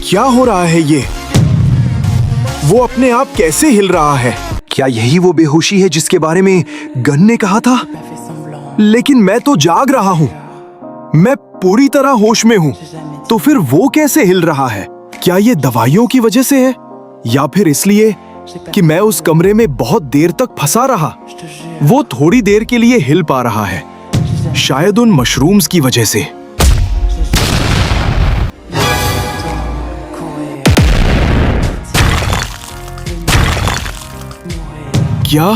क्या हो रहा है ये? वो अपने आप कैसे हिल रहा है? क्या यही वो बेहोशी है जिसके बारे में गन ने कहा था? लेकिन मैं तो जाग रहा हूँ, मैं पूरी तरह होश में हूँ। तो फिर वो कैसे हिल रहा है? क्या ये दवाइयों की वजह से है या फिर इसलिए कि मैं उस कमरे में बहुत देर तक फंसा रहा? वो थोड़ी देर के लिए हिल पा रहा है, शायद उन मशरूम्स की वजह से। क्या?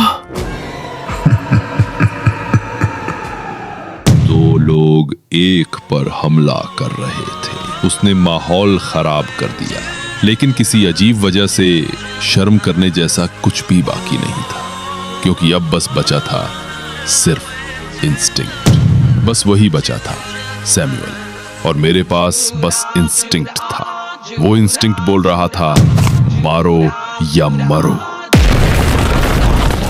दो लोग एक पर हमला कर रहे थे। उसने माहौल खराब कर दिया, लेकिन किसी अजीब वजह से शर्म करने जैसा कुछ भी बाकी नहीं था, क्योंकि अब बस बचा था सिर्फ इंस्टिंक्ट। बस वही बचा था, सैमुअल। और मेरे पास बस इंस्टिंक्ट था। वो इंस्टिंक्ट बोल रहा था, मारो या मरो।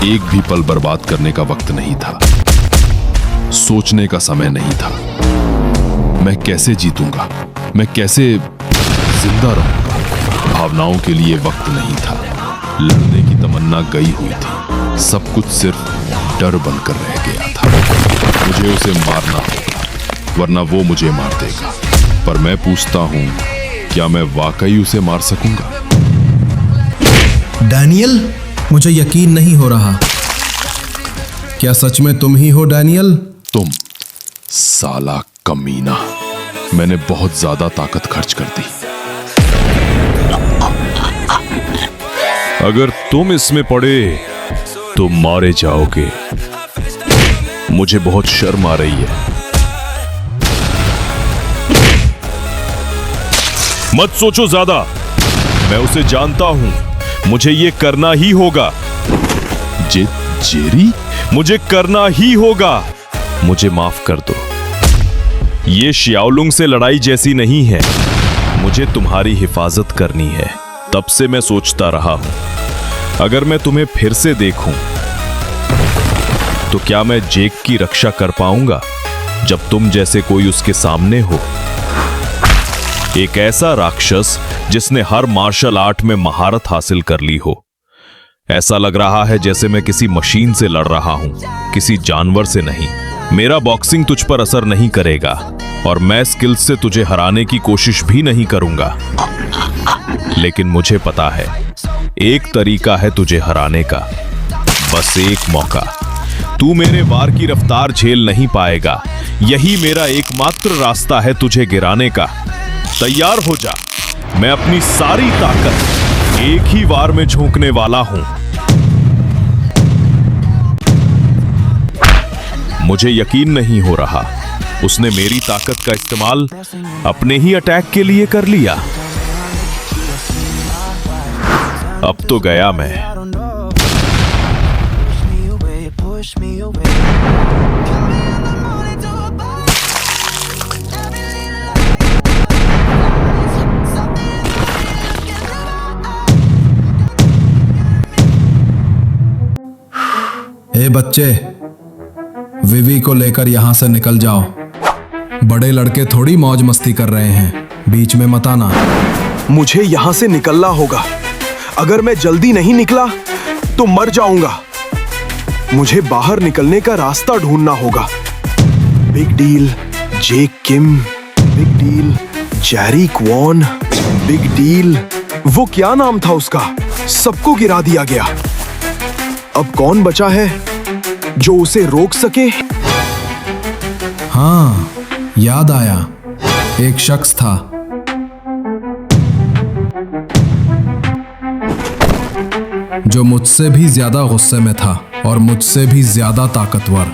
एक भी पल बर्बाद करने का वक्त नहीं था, सोचने का समय नहीं था। मैं कैसे जीतूंगा, मैं कैसे जिंदा रहूंगा? भावनाओं के लिए वक्त नहीं था। लड़ने की तमन्ना गई हुई थी। सब कुछ सिर्फ डर बनकर रह गया था। मुझे उसे मारना होगा, वरना वो मुझे मार देगा। पर मैं पूछता हूं, क्या मैं वाकई उसे मार सकूंगा? डैनियल, मुझे यकीन नहीं हो रहा। क्या सच में तुम ही हो डैनियल? तुम साला कमीना। मैंने बहुत ज्यादा ताकत खर्च कर दी। अगर तुम इसमें पड़े तो मारे जाओगे। मुझे बहुत शर्म आ रही है। मत सोचो ज्यादा, मैं उसे जानता हूं। मुझे ये करना ही होगा। जेरी, मुझे करना ही होगा। मुझे माफ कर दो। ये श्याओलुंग से लड़ाई जैसी नहीं है। मुझे तुम्हारी हिफाजत करनी है। तब से मैं सोचता रहा हूं, अगर मैं तुम्हें फिर से देखूं तो क्या मैं जेक की रक्षा कर पाऊंगा जब तुम जैसे कोई उसके सामने हो? एक ऐसा राक्षस जिसने हर मार्शल आर्ट में महारत हासिल कर ली हो। ऐसा लग रहा है जैसे मैं किसी मशीन से लड़ रहा हूं, किसी जानवर से नहीं। मेरा बॉक्सिंग तुझ पर असर नहीं करेगा और मैं स्किल्स से तुझे हराने की कोशिश भी नहीं करूंगा। लेकिन मुझे पता है, एक तरीका है तुझे हराने का, बस एक मौका। तू मेरे वार की रफ्तार झेल नहीं पाएगा। यही मेरा एकमात्र रास्ता है तुझे गिराने का। तैयार हो जा। मैं अपनी सारी ताकत एक ही वार में झोंकने वाला हूं। मुझे यकीन नहीं हो रहा, उसने मेरी ताकत का इस्तेमाल अपने ही अटैक के लिए कर लिया। अब तो गया मैं। ए बच्चे, विवी को लेकर यहां से निकल जाओ। बड़े लड़के थोड़ी मौज मस्ती कर रहे हैं, बीच में मत आना। मुझे यहां से निकलना होगा। अगर मैं जल्दी नहीं निकला तो मर जाऊंगा। मुझे बाहर निकलने का रास्ता ढूंढना होगा। Big deal, Jake Kim, big deal, Jerry Kwon, big deal. वो क्या नाम था उसका? सबको गिरा दिया गया। अब कौन बचा है जो उसे रोक सके? हाँ, याद आया, एक शख्स था। जो मुझसे भी ज्यादा गुस्से में था और मुझसे भी ज्यादा ताकतवर।